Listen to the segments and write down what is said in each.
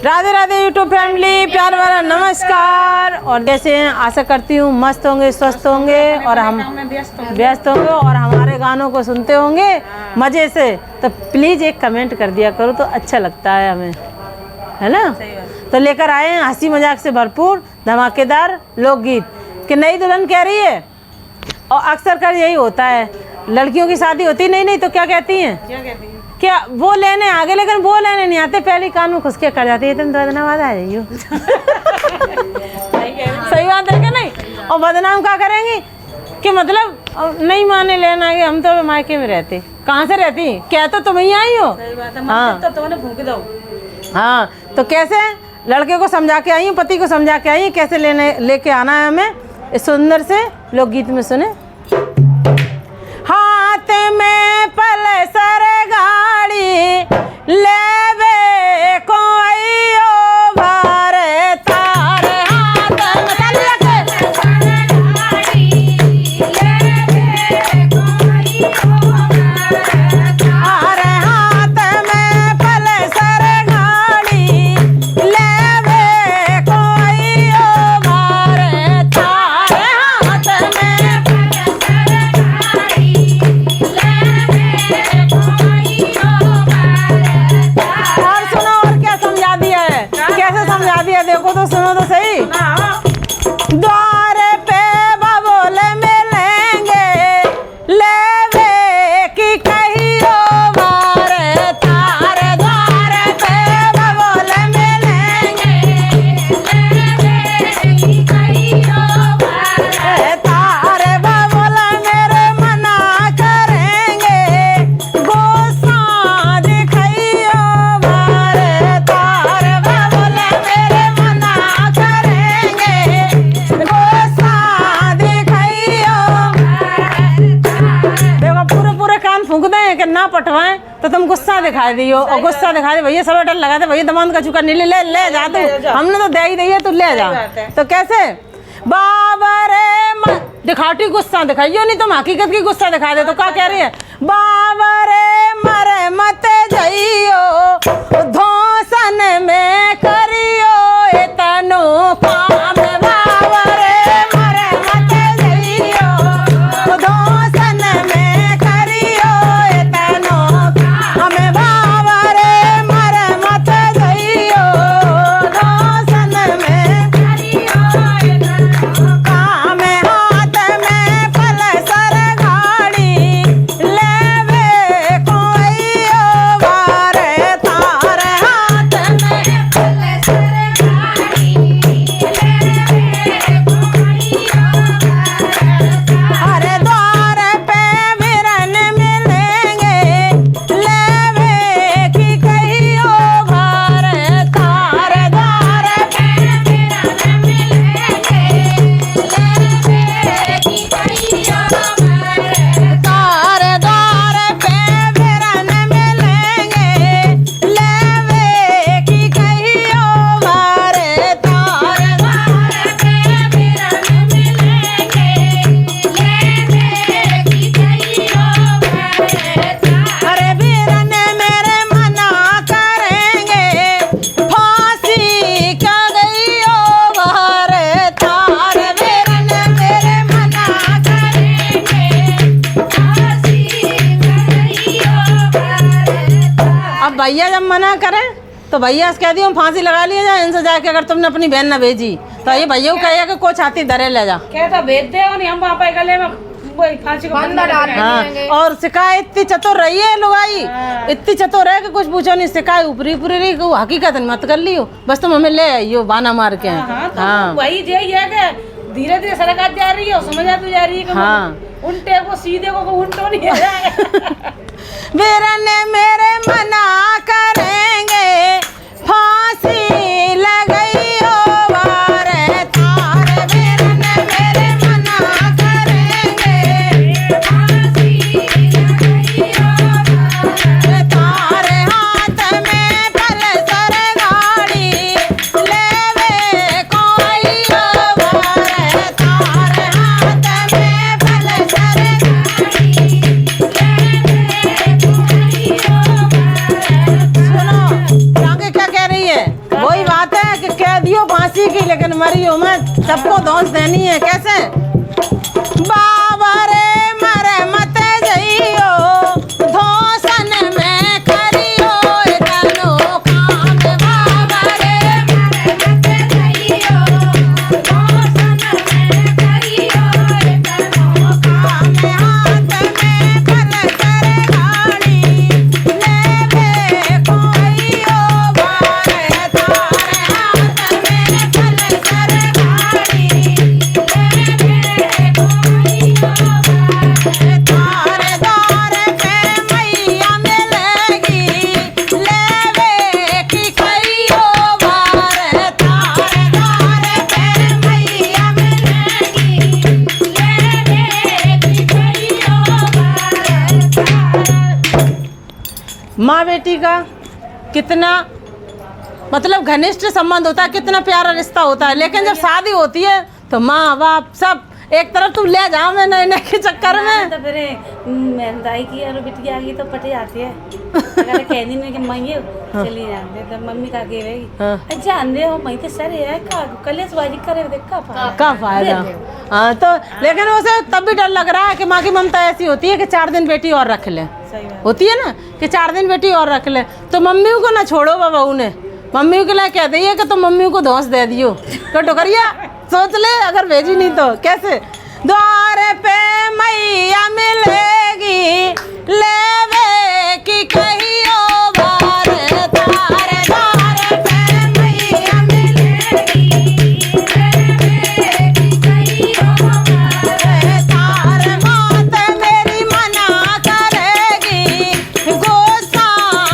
Radhe Radhe YouTube family, प्यार वाला नमस्कार। और जैसे आशा करती हूँ मस्त होंगे, स्वस्थ होंगे और हम व्यस्त होंगे और हमारे गानों को सुनते होंगे मज़े से। तो प्लीज़ एक कमेंट कर दिया करो तो अच्छा लगता है हमें, है ना। तो लेकर आए हैं हंसी मजाक से भरपूर धमाकेदार लोकगीत कि नई दुल्हन कह रही है। और अक्सर कर यही होता है, लड़कियों की शादी होती नहीं तो क्या कहती हैं, क्या वो लेने आगे, लेकिन वो लेने नहीं आते, पहले कान में घुस के कर जाती है तुम तो बदनाम आ जाइयो। सही बात है क्या नहीं। और बदनाम क्या करेंगी कि मतलब नहीं माने लेना आगे, हम तो मायके में रहते। कहाँ से रहती, क्या तो तुम ही आई हो। हाँ तो तुमने फूंक दो। हाँ तो कैसे लड़के को समझा के आई, पति को समझा के आई, कैसे लेके आना है हमें, इस सुंदर से लोकगीत में सुने। हाथ में पल्सर गाड़ी लेवे कोइयो भर तार, हाथ में पल्सर गाड़ी लेवे कोइयो भर तार, हाथ में पल्सर गाड़ी लेवे कोइयो भर तार, हाथ में देखो तो सुनो तो सही। द्वार पे बबूल मिलेंगे लेवे की कहियो बार तार, द्वार पे बबूल मिलेंगे लेवे की कहियो बार तार, बबूल मेरे मना करेंगे गुस्सा दिखाइयो बार तार, बबूल मेरे फूंक दें कि ना पटवाएं तो तुम गुस्सा दिखा दियो। और गुस्सा दिखा दे भैया, सब डर लगा दे भैया, दमान का चुका नीले ले जा तू, हमने तो दे ही दी है, तू ले जा। तो कैसे बाबरे दिखाटी गुस्सा दिखाइयो, नहीं तुम हकीकत की गुस्सा दिखा दे तो क्या कह रही है, बाबरे मरे मत जाइयो धोसन में करियो इतनो काम, बाबरे मरे मत जाइयो धोसन में करियो इतनो काम, बाबरे मरे मत जाइयो धोसन में करियो इतनो काम, हाथ में पल्सर गाड़ी लेवे कोइयो बार तार, हाथ में पल्सर गाड़ी लेवे कोइयो बार तार, द्वार पे बिरन मिलेंगे लेवे की कहियो बार तार, द्वार पे बिरन मिलेंगे लेवे की कहियो बार तार, द्वार पे बिरन मिलेंगे लेवे की कहियो बार तार, द्वार पे बिरन मिलेंगे लेवे की कहियो बार तार, अरे बिरन मेरे मना करेंगे फांसी का गइयो बार तार, बिरन मेरे मना करेंगे फांसी का गइयो बार तार। अब भैया जब मना करें तो भैया से कह दियो फांसी लगा लिया जाए इनसे जाके, अगर तुमने अपनी बहन न भेजी तो ये भैया को कहिए कि कोई छाती धरे ले जा, क्या तो भेज दे और हम वहाँ पे गले में वही फांसी को बंद डाल हाँ। और शिकायत इतनी चतुर रही है लुगाई, इतनी चतुर है कि कुछ पूछो नहीं, शिकायत ऊपरी पूरी रही, हकीकत मत कर लियो, बस तुम हमें ले आइयो बाना मार के। हाँ वही यही है कि धीरे धीरे सरकार जा रही है, समझ आती जा रही है कि हाँ उल्टे को सीधे को उल्टो नहीं है। बिरन मेरे मना करेंगे फांसी लगाइयो बार तार, बिरन मेरे मना करेंगे फांसी लगाइयो बार तार, हाथ में पल्सर गाड़ी लेवे कोइयो बार तार, हाथ में मरी हो मैं सबको दोष देनी है कैसे। बाबा रे मरे मत जइयो धोसन में करियो इतनो काम। बाबा रे मरे मत जइयो धोसन में करियो इतनो काम। हाथ में पलसर गाड़ी लेवे कोइयो बारे तारे। हाथ में पलसर गाड़ी लेवे कोइयो बारे तारे। द्वार पे मैया मिलेगी लेवे की कहियो बारे तारे। द्वार पे मैया मिलेगी लेवे की कहियो बारे तारे। माँ बेटी का कितना मतलब घनिष्ठ संबंध होता है, कितना प्यारा रिश्ता होता है, लेकिन जब शादी होती है तो माँ बाप सब एक तरफ तुम ले जाओ मैं नए के चक्कर में। तो फिर दाई की और बिटिया आ गई तो पटे जाती है। अगर कह दी कि मई चली जाते तो मम्मी का के रहेगी। हाँ। जान दे हो मई तो सर है का कलेशबाजी करे देख का फायदा। हाँ तो लेकिन उसे तब भी डर लग रहा है कि माँ की ममता ऐसी होती है कि 4 दिन बेटी और रख ले। सही बात होती है ना कि 4 दिन बेटी और रख ले। तो मम्मी को ना छोड़ो बाबा उन्हें, मम्मी के लिए कह दिए कि तुम मम्मी को धौंस दे दियो तो टोकरिया सोच ले अगर भेजी नहीं तो कैसे। द्वार पे मैया मिलेगी लेवे की कहियो बारे तारे। द्वार पे मैया मिलेगी लेवे की कहियो बारे तारे। मात मेरी मना करेगी गोसा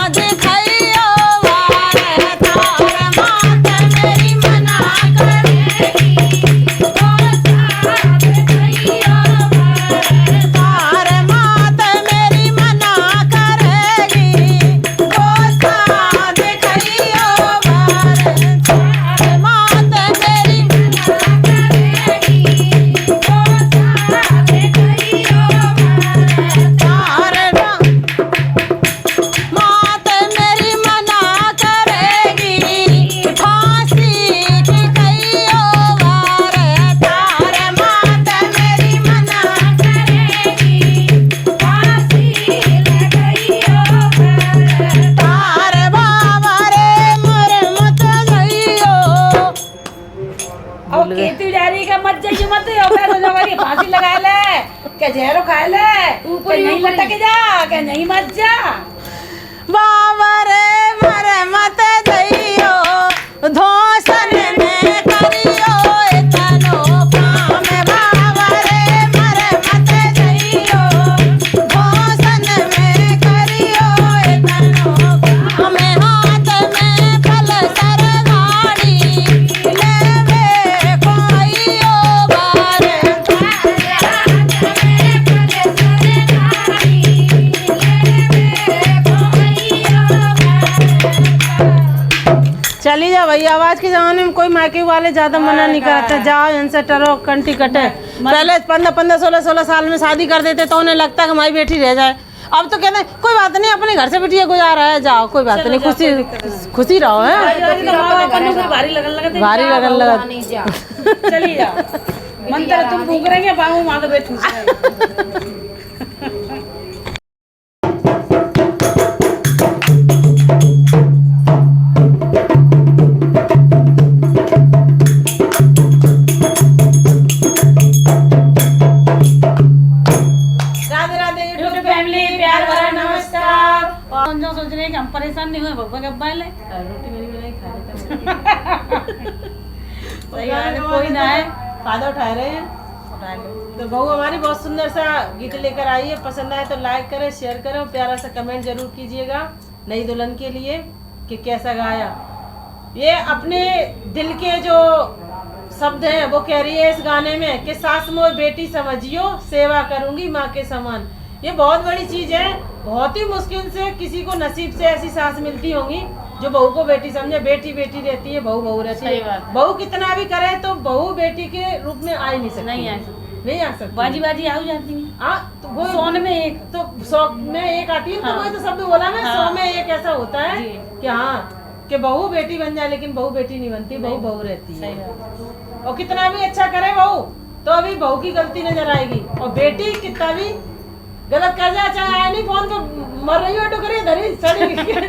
दिखाइयो बारे तारे। मात मेरी मना करेगी गोसा दिखाइयो बारे तारे। मात मेरी मना करेगी गोसा दिखाइयो बारे तारे। मात मेरी मना करेगी गोसा दिखाइयो बारे तारे। मात मेरी मना करेगी फांसी की कहियो बारे तारे। मात मेरी मना करेगी फांसी की कहियो बारे तारे। बाबा रे मरे मत जइयो। अब खेती जा रही का मत जाइए मत फांसी लगा ले क्या जहरो खा ले ऊपर नहीं लटक जा क्या नहीं मत जा। बाबा रे मरे मत जइयो धोसन में करियो इतनो काम। बाबा रे मरे मत जइयो धोसन में करियो इतनो काम। हाथ में पलसर गाड़ी लेवे कोइयो बारे तारे। हाथ में पलसर गाड़ी लेवे कोइयो बारे। चली जा भैया, आवाज के जमाने में कोई मायके वाले ज्यादा मना नहीं करते। जाओ इनसे टरो कंटी कटे। पहले 15 16 साल में शादी कर देते तो उन्हें लगता है कि हमारी बेटी रह जाए। अब तो कहते हैं कोई बात नहीं अपने घर से बिटिया गुजारा है, जाओ कोई बात नहीं, खुशी रहो है। भारी लगन लगा भारी लगन लगा चली जा मंत्र तुम भूख रही है बाबू माँ तो बैठू। राधे राधे यूट्यूब फैमिली प्यार भरा नमस्कार। और जो सोच रहे हैं कि हम परेशान नहीं हुए भगवा के बाले रोटी मेरी बनाई खा रहे सही बात है, कोई ना है फायदा उठा रहे हैं। तो बहू हमारी बहुत सुंदर सा गीत लेकर आई है, पसंद आए तो लाइक करें, शेयर करें और प्यारा सा कमेंट जरूर कीजिएगा नई दुल्हन के लिए कि कैसा गाया। ये अपने दिल के जो शब्द हैं वो कह रही है इस गाने में कि सास मोर बेटी समझियो सेवा करूंगी माँ के समान। ये बहुत बड़ी चीज है, बहुत ही मुश्किल से किसी को नसीब से ऐसी सास मिलती होंगी जो बहू को बेटी समझे। बेटी बेटी रहती है, बहू बहू रहती है। बहू कितना भी करे तो बहू बेटी के रूप में आ ही नहीं सकती। नहीं आ सकती। बाजी बाजी आ जाती है। तो वो 100 में एक तो 100 में एक आती है। तो वही तो शब्द बोला मैं, 100 में एक ऐसा होता है कि हाँ कि बहू बेटी बन जाए, लेकिन बहू बेटी नहीं बनती, बहू बहू रहती है। सही बात। और कितना भी अच्छा करे बहू तो अभी बहू की गलती नजर आएगी, और बेटी कितना भी गलत कर जाए, चाहे आए नहीं फोन तो मर रही हो तो करिए धरी सड़ी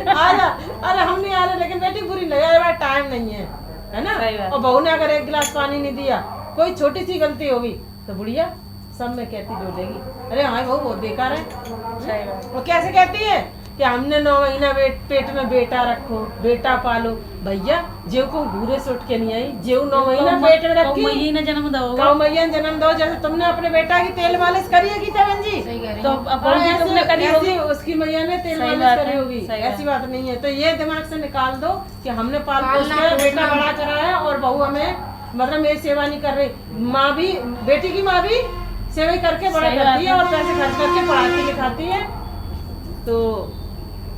आ जा, अरे हम नहीं आ रहे, लेकिन बेटी बुरी नहीं है, भाई टाइम नहीं है ना। सही बात। और बहू ने अगर एक गिलास पानी नहीं दिया, कोई छोटी सी गलती होगी तो बुढ़िया सब में कहती डोलेगी, अरे हाँ बहू बहुत बेकार है। सही बात। वो कैसे कहती है कि हमने 9 महीना पेट में बेटा रखो, बेटा पालो। भैया जेव को घूरे से उठ के नहीं आई, जेव 9 महीना पेट में रखी, मैया ने जन्म दो, कौ मैया ने जन्म दो। जैसे तुमने अपने बेटा की तेल मालिश करी है गीता बहन जी, तो अपनी तुमने करी होगी, उसकी मैया ने तेल सही मालिश बात करी है, होगी। सही ऐसी बात नहीं है। तो ये दिमाग से निकाल दो कि हमने पाल पोस के बेटा बड़ा करा है, और बहू हमें मतलब मेरी सेवा नहीं कर रही। माँ भी, बेटी की माँ भी सेवा करके बड़ा सही करती है, बात और पैसे खर्च करके पढ़ाती लिखाती है। तो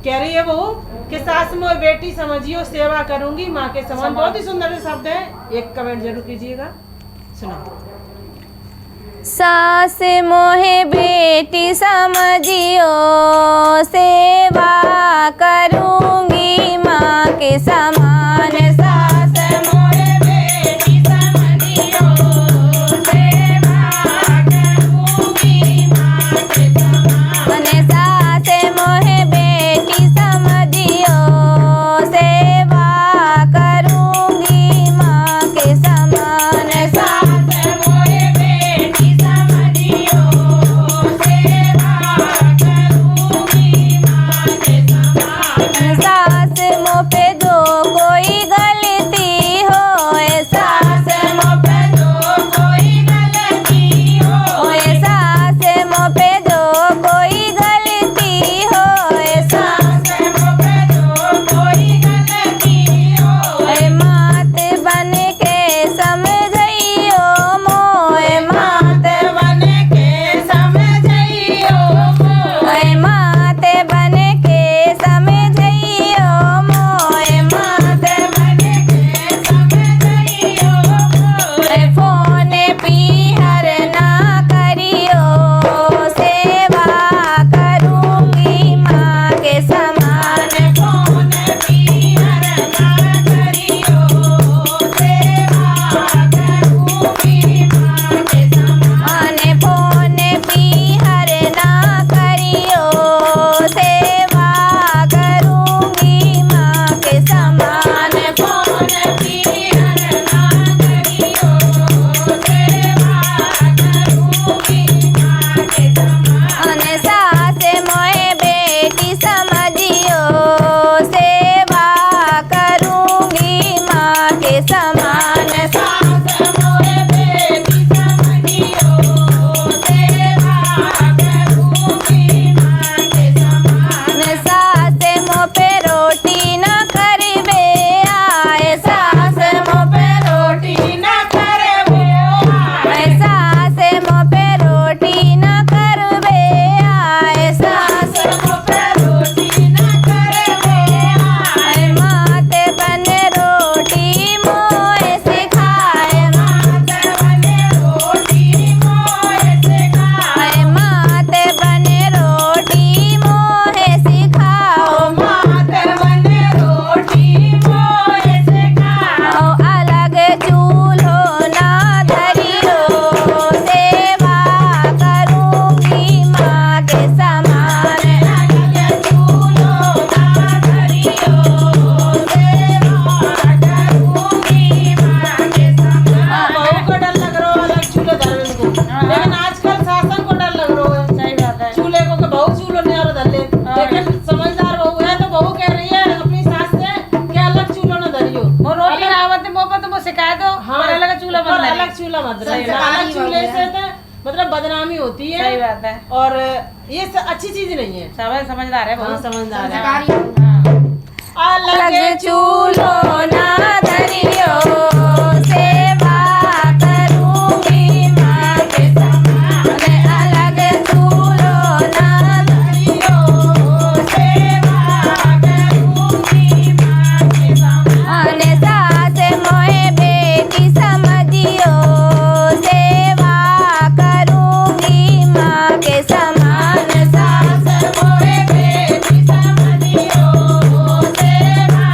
कह रही है बहू कि सास मोह बेटी समझियो, सेवा करूंगी माँ के समान। बहुत ही सुंदर से शब्द है, एक कमेंट जरूर कीजिएगा। सुना, सास मोहे बेटी समझियो, सेवा करूंगी माँ के समान। सास मोहे बेटी समझियो, सेवा करूंगी माँ के समान। सास मोहे बेटी समझियो, सेवा करूंगी माँ के समान। सास मोहे बेटी समझियो, सेवा करूंगी माँ के समान। सास मोह पे जो कोई गलती हो, सास मोह पे जो कोई गलती हो, सास मोह पे जो कोई गलती हो, सास मोह पे जो कोई गलती हो, मात बन के समझइयो मोए, मात बन के समझइयो मोए, मात बन के समझइयो मोए, मात बन के समझइयो मोए। फोन पीहर ना करियो, सेवा करूंगी माँ के समान। फोन पीहर ना करियो, सेवा करूंगी माँ के समान। फोन पीहर ना करियो, सेवा करूंगी माँ के समान। फोन पीहर ना करियो, सेवा करूंगी माँ के समान। सास मोए बेटी समझियो, सेवा करूंगी माँ के समान। सास मोए बेटी समझियो, सेवा करूंगी माँ के समान। सास मोह पे रोटी न करबे आए, सास मोह पे रोटी न करबे आए, सास मोह पे रोटी न करबे आए, सास मोह पे रोटी न करबे आए। मात बन रोटी मोए सिखाए, मात बन रोटी मोए सिखाए, मात बन रोटी मोए सिखाओ, मात बन रोटी मोए सिखाओ। अलग चूल्हो ना धरियो, सेवा करूंगी माँ के समान। अलग चूल्हो ना धरियो, सेवा करूंगी माँ के समान। बहू को डर लग रहा हो अलग चूल्हे धरने को, लेकिन आजकल शासन को डर लग रहा है सही बात है। चूल्हे को कि बहू चूल्हो नहीं और धर ले। लेकिन समझदार बहू है तो बहू कह रही है अपनी सास से कि अलग चूल्हो न धरियो। वो रोटी आवत मोह पर तो वो शिकायत हो, और अलग चूल्हा और बंद अलग चूल्हा मत सही धरना। बात। अलग चूल्हे से तो मतलब बदनामी होती है। सही बात है। और ये अच्छी चीज नहीं है। सब समझदार है, हाँ, बहुत समझदार है। हाँ। अलग चूल्हो ना धरियो, सेवा करूंगी माँ के समान। अलग चूल्हो ना धरियो, सेवा करूंगी माँ के समान। सास मोहे बेटी समझियो, सेवा करूंगी माँ के समान। सास मोहे बेटी समझियो, सेवा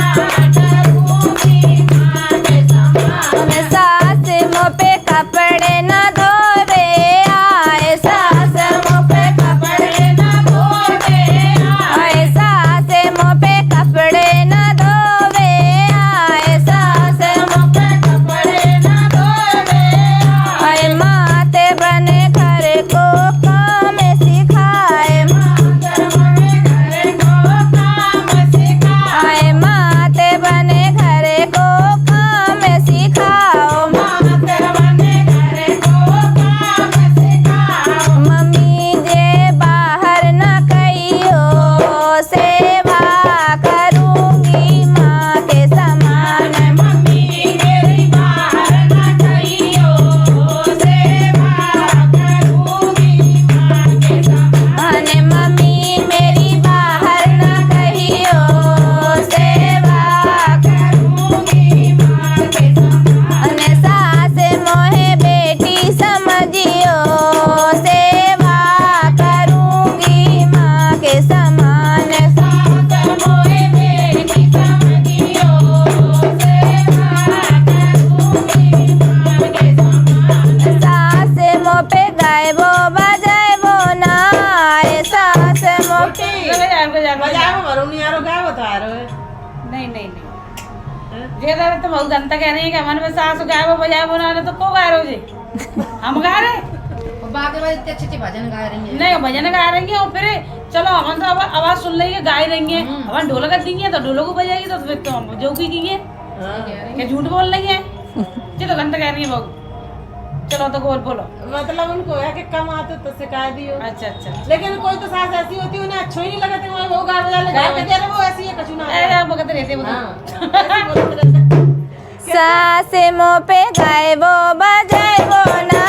जनता कह रही है कि हमारे में सास गाय वो बजाए बोला तो को गा रहे हो जी हम गा रहे बाकी बात इतने अच्छे भजन गा रही है। नहीं भजन गा रही है और फिर चलो हम तो आवाज सुन लेंगे गाय रहेंगे हम ढोलक देंगे तो ढोलक को बजाएगी तो फिर तो हम जो की है क्या झूठ बोल रही है चलो घंटा कह रही है बहू चलो तो बोल बोलो मतलब उनको है कि कम आते तो सिखा दियो। अच्छा अच्छा लेकिन कोई तो सास ऐसी होती है उन्हें अच्छा ही नहीं लगता कि वो गा बजा ले गा वो ऐसी है कछु ना अरे बगत रहते वो ऐसी बोलते रहते। सास मुँह पे गाए वो बजाए वो ना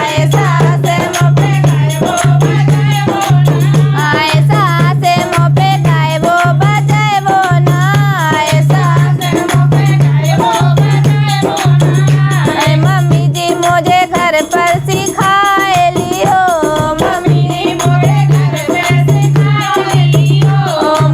आए सास मुँह पे गाए वो बजाए वो ना आए सास मुँह पे गाए वो बजाए वो ना आए सास मुँह पे गाए वो बजाए वो ना आए मम्मी जी मुझे घर पर सिखाए लियो मम्मी जी मुझे घर पर सिखाए लियो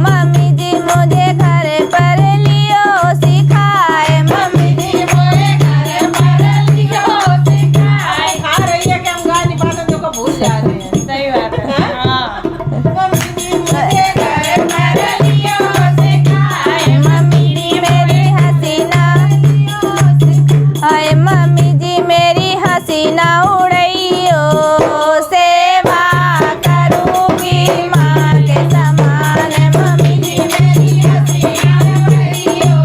मम्मी जी मुझे घर पर लियो सिखाए मम्मी जी मुझे घर पर लियो सिखाए खा रही है कि हम गा नहीं पाते तो को भूल जा रहे हैं। सही बात है हाँ मम्मी जी मुझे घर पर लियो सिखाए मम्मी जी मेरी हसीना हाय मम्मी जी मेरी हसीना उड़ैयो सेवा करूंगी माँ के समान मम्मी जी मेरी हसीना उड़ैयो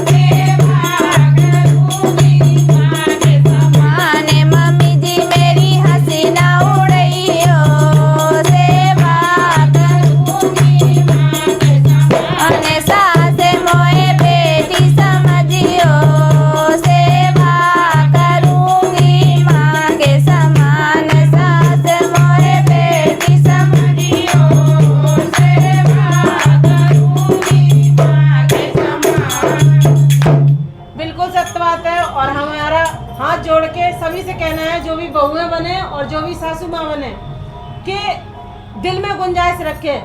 सेवा करूंगी माँ के समान मम्मी जी मेरी हसीना उड़ैयो सेवा करूंगी माँ के समान सास मोए बेटी समझियो सेवा करूंगी माँ के समान सास मोए बेटी समझियो सेवा करूंगी माँ के समान। बिल्कुल सत्य बात है। और हमारा हाथ जोड़ के सभी से कहना है जो भी बहुएं बने और जो भी सासू माँ बने कि दिल में गुंजाइश रखे।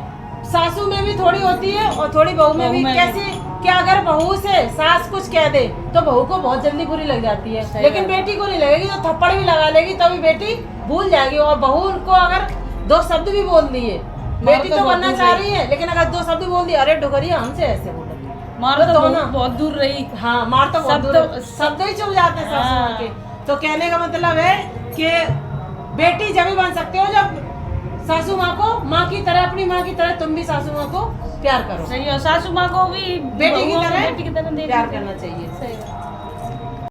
सासू में भी थोड़ी होती है और थोड़ी बहू में भी। कैसे कि अगर बहू से सास कुछ कह दे तो बहू को बहुत जल्दी बुरी लग जाती है, लेकिन बेटी को नहीं लगेगी। तो थप्पड़ भी लगा लेगी तो भी बेटी भूल जाएगी। और बहू को अगर दो शब्द भी बोल दिए, बेटी तो बनना चाह रही है लेकिन अगर दो शब्द बोल दिए अरे डुगरिया हमसे ऐसे बोला मार तो दोनों बहुत दूर रही हाँ मार तो बहुत दूर शब्द ही चुप जाते हैं सासू माँ के। तो कहने का मतलब है कि बेटी जब भी बन सकते हो जब सासू माँ को माँ की तरह, अपनी माँ की तरह तुम भी सासू माँ को प्यार करो। सही है सासू माँ को भी बेटी की बेटी की तरह तरह प्यार करना चाहिए। सही है।